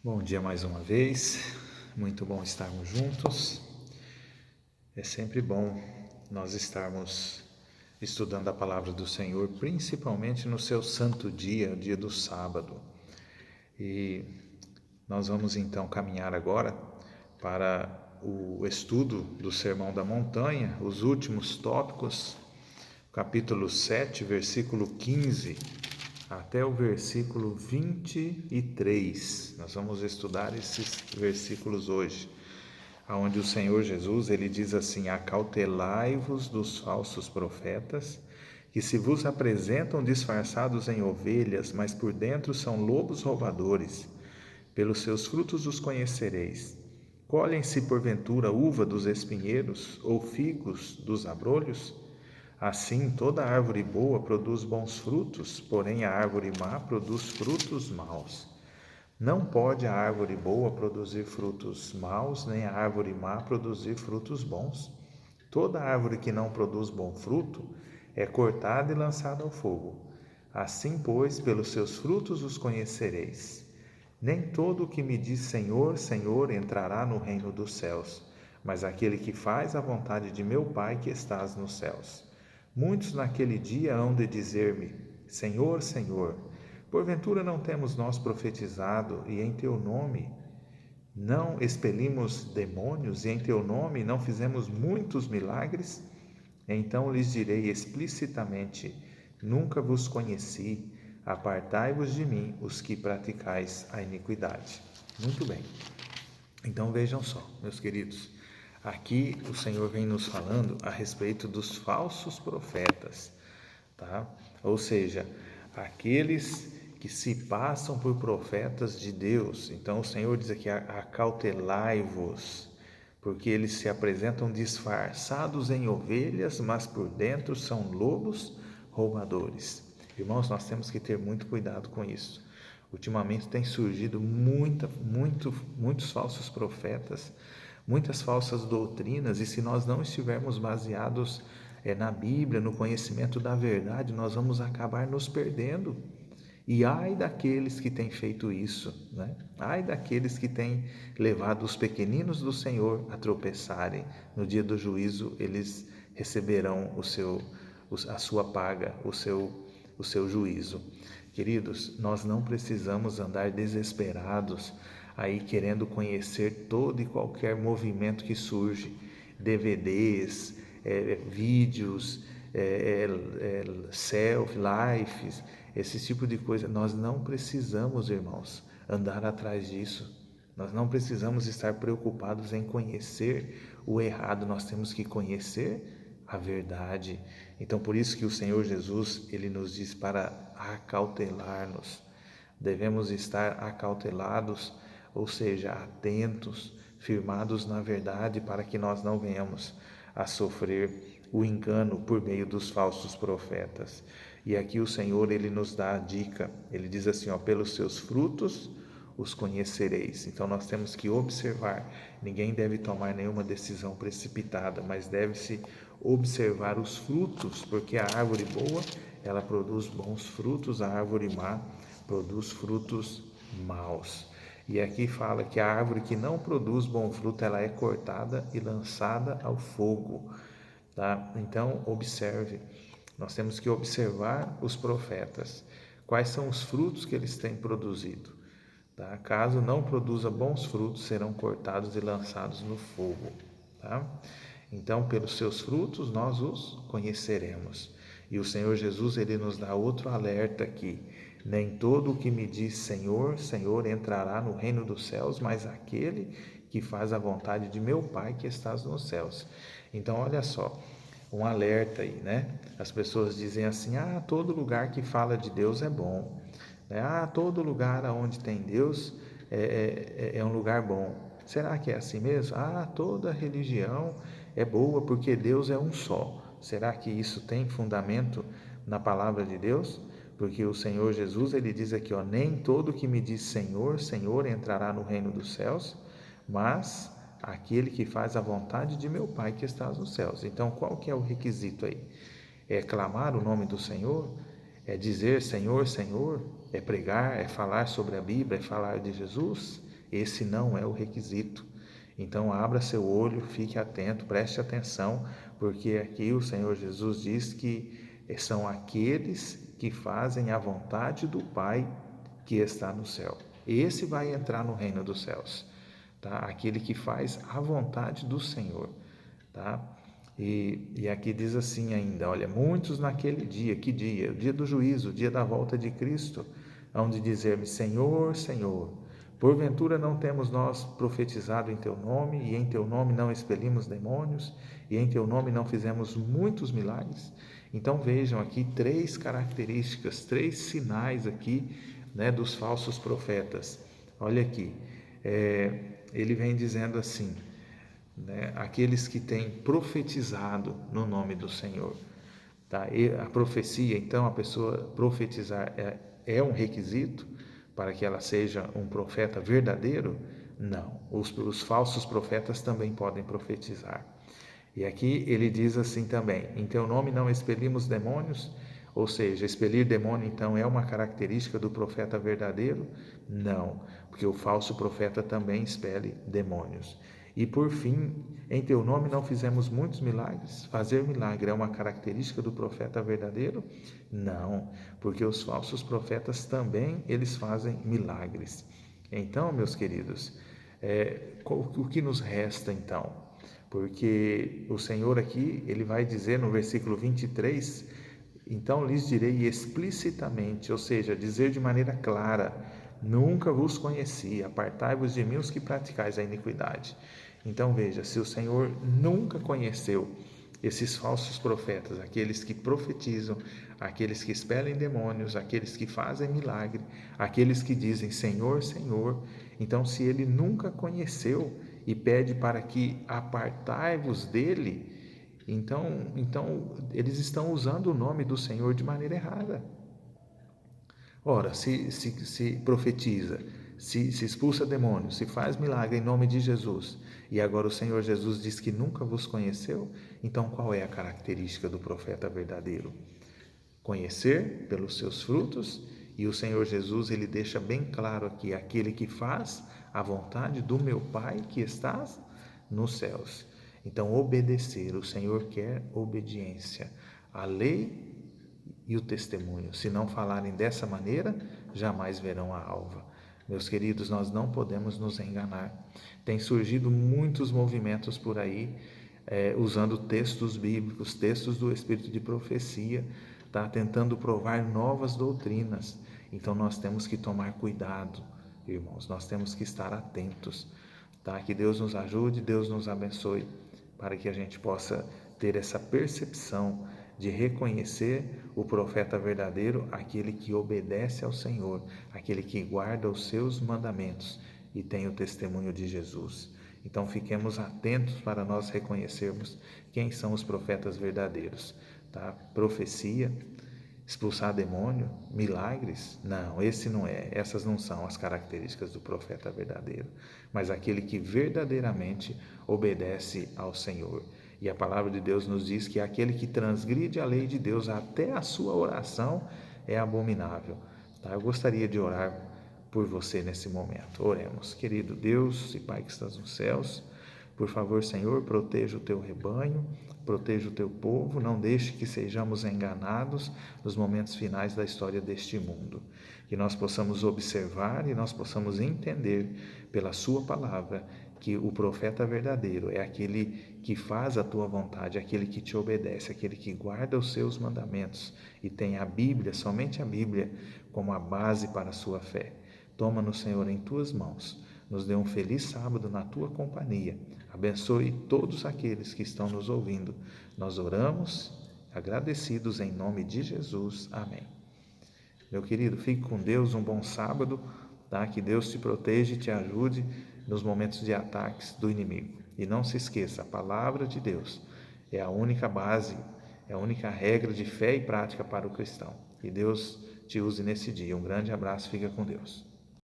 Bom dia mais uma vez, muito bom estarmos juntos. É sempre bom nós estarmos estudando a palavra do Senhor, principalmente no seu santo dia, o dia do sábado. E nós vamos então caminhar agora para o estudo do Sermão da Montanha, os últimos tópicos, capítulo 7, versículo 15 até o versículo 23. Nós vamos estudar esses versículos hoje, onde o Senhor Jesus ele diz assim: acautelai-vos dos falsos profetas, que se vos apresentam disfarçados em ovelhas, mas por dentro são lobos roubadores. Pelos seus frutos os conhecereis. Colhem-se porventura uva dos espinheiros ou figos dos abrolhos? Assim, toda árvore boa produz bons frutos, porém a árvore má produz frutos maus. Não pode a árvore boa produzir frutos maus, nem a árvore má produzir frutos bons. Toda árvore que não produz bom fruto é cortada e lançada ao fogo. Assim, pois, pelos seus frutos os conhecereis. Nem todo o que me diz Senhor, Senhor entrará no reino dos céus, mas aquele que faz a vontade de meu Pai que estás nos céus. Muitos naquele dia hão de dizer-me: Senhor, Senhor, porventura não temos nós profetizado e em teu nome não expelimos demônios e em teu nome não fizemos muitos milagres? Então lhes direi explicitamente: nunca vos conheci, apartai-vos de mim, os que praticais a iniquidade. Muito bem. Então vejam só, meus queridos, aqui o Senhor vem nos falando a respeito dos falsos profetas, tá? Ou seja, aqueles que se passam por profetas de Deus. Então o Senhor diz aqui: acautelai-vos, porque eles se apresentam disfarçados em ovelhas, mas por dentro são lobos roubadores. Irmãos, nós temos que ter muito cuidado com isso. Ultimamente tem surgido muitos falsos profetas, muitas falsas doutrinas, e se nós não estivermos baseados na Bíblia, no conhecimento da verdade, nós vamos acabar nos perdendo. E ai daqueles que têm feito isso, né? Ai daqueles que têm levado os pequeninos do Senhor a tropeçarem. No dia do juízo, eles receberão a sua paga, o seu juízo. Queridos, nós não precisamos andar desesperados aí querendo conhecer todo e qualquer movimento que surge, DVDs, vídeos, lives, esse tipo de coisa. Nós não precisamos, irmãos, andar atrás disso. Nós não precisamos estar preocupados em conhecer o errado, nós temos que conhecer a verdade. Então, por isso que o Senhor Jesus, ele nos diz para acautelar-nos. Devemos estar acautelados, ou seja, atentos, firmados na verdade, para que nós não venhamos a sofrer o engano por meio dos falsos profetas. E aqui o Senhor, ele nos dá a dica, ele diz assim, pelos seus frutos os conhecereis. Então nós temos que observar, ninguém deve tomar nenhuma decisão precipitada, mas deve-se observar os frutos, porque a árvore boa, ela produz bons frutos, a árvore má produz frutos maus. E aqui fala que a árvore que não produz bom fruto, ela é cortada e lançada ao fogo. Tá? Então, observe, nós temos que observar os profetas, quais são os frutos que eles têm produzido. Tá? Caso não produza bons frutos, serão cortados e lançados no fogo. Tá? Então, pelos seus frutos, nós os conheceremos. E o Senhor Jesus, ele nos dá outro alerta aqui. Nem todo o que me diz Senhor, Senhor entrará no reino dos céus, mas aquele que faz a vontade de meu Pai que estás nos céus. Então, olha só, um alerta aí, né? As pessoas dizem assim: todo lugar que fala de Deus é bom. Todo lugar onde tem Deus é um lugar bom. Será que é assim mesmo? Toda religião é boa porque Deus é um só. Será que isso tem fundamento na palavra de Deus? Porque o Senhor Jesus, ele diz aqui, nem todo que me diz Senhor, Senhor entrará no reino dos céus, mas aquele que faz a vontade de meu Pai que está nos céus. Então, qual que é o requisito aí? É clamar o nome do Senhor? É dizer Senhor, Senhor? É pregar? É falar sobre a Bíblia? É falar de Jesus? Esse não é o requisito. Então abra seu olho, fique atento, preste atenção, porque aqui o Senhor Jesus diz que são aqueles que fazem a vontade do Pai que está no céu. Esse vai entrar no reino dos céus, tá? Aquele que faz a vontade do Senhor, tá? E aqui diz assim ainda, olha, muitos naquele dia, que dia? O dia do juízo, o dia da volta de Cristo, hão de dizer-me, Senhor, Senhor, porventura não temos nós profetizado em Teu nome, e em Teu nome não expelimos demônios, e em Teu nome não fizemos muitos milagres? Então vejam aqui três características, três sinais aqui, né, dos falsos profetas. Olha aqui, ele vem dizendo assim, né, aqueles que têm profetizado no nome do Senhor. Tá? E a profecia, então, a pessoa profetizar é um requisito para que ela seja um profeta verdadeiro? Não. Os falsos profetas também podem profetizar. E aqui ele diz assim também, em teu nome não expelimos demônios, ou seja, expelir demônio então é uma característica do profeta verdadeiro? Não, porque o falso profeta também expele demônios. E por fim, em teu nome não fizemos muitos milagres? Fazer milagre é uma característica do profeta verdadeiro? Não, porque os falsos profetas também eles fazem milagres. Então, meus queridos, o que nos resta então? Porque o Senhor aqui, ele vai dizer no versículo 23, então lhes direi explicitamente, ou seja, dizer de maneira clara, nunca vos conheci, apartai-vos de mim os que praticais a iniquidade. Então veja, se o Senhor nunca conheceu esses falsos profetas, aqueles que profetizam, aqueles que expelem demônios, aqueles que fazem milagre, aqueles que dizem Senhor, Senhor, então se ele nunca conheceu e pede para que apartai-vos dele, então eles estão usando o nome do Senhor de maneira errada. Ora, se profetiza, se expulsa demônios, se faz milagre em nome de Jesus, e agora o Senhor Jesus diz que nunca vos conheceu, então qual é a característica do profeta verdadeiro? Conhecer pelos seus frutos, e o Senhor Jesus ele deixa bem claro aqui, aquele que faz a vontade do meu Pai que estás nos céus. Então obedecer, o Senhor quer obediência, a lei e o testemunho. Se não falarem dessa maneira, jamais verão a alva. Meus queridos, nós não podemos nos enganar. Tem surgido muitos movimentos por aí, usando textos bíblicos, textos do Espírito de profecia, tá? Tentando provar novas doutrinas. Então nós temos que tomar cuidado, irmãos, nós temos que estar atentos, tá? Que Deus nos ajude, Deus nos abençoe, para que a gente possa ter essa percepção de reconhecer o profeta verdadeiro, aquele que obedece ao Senhor, aquele que guarda os seus mandamentos e tem o testemunho de Jesus. Então fiquemos atentos para nós reconhecermos quem são os profetas verdadeiros, tá? Profecia, expulsar demônio, milagres? Não, esse não é, essas não são as características do profeta verdadeiro, mas aquele que verdadeiramente obedece ao Senhor. E a palavra de Deus nos diz que aquele que transgride a lei de Deus até a sua oração é abominável. Tá? Eu gostaria de orar por você nesse momento. Oremos. Querido Deus e Pai que estás nos céus, por favor, Senhor, proteja o teu rebanho, proteja o teu povo, não deixe que sejamos enganados nos momentos finais da história deste mundo. Que nós possamos observar e nós possamos entender pela sua palavra que o profeta verdadeiro é aquele que faz a tua vontade, aquele que te obedece, aquele que guarda os seus mandamentos e tem a Bíblia, somente a Bíblia, como a base para a sua fé. Toma-nos, Senhor, em tuas mãos. Nos dê um feliz sábado na tua companhia. Abençoe todos aqueles que estão nos ouvindo. Nós oramos, agradecidos em nome de Jesus. Amém. Meu querido, fique com Deus, um bom sábado, tá? Que Deus te proteja e te ajude nos momentos de ataques do inimigo. E não se esqueça, a palavra de Deus é a única base, é a única regra de fé e prática para o cristão. Que Deus te use nesse dia. Um grande abraço, fica com Deus.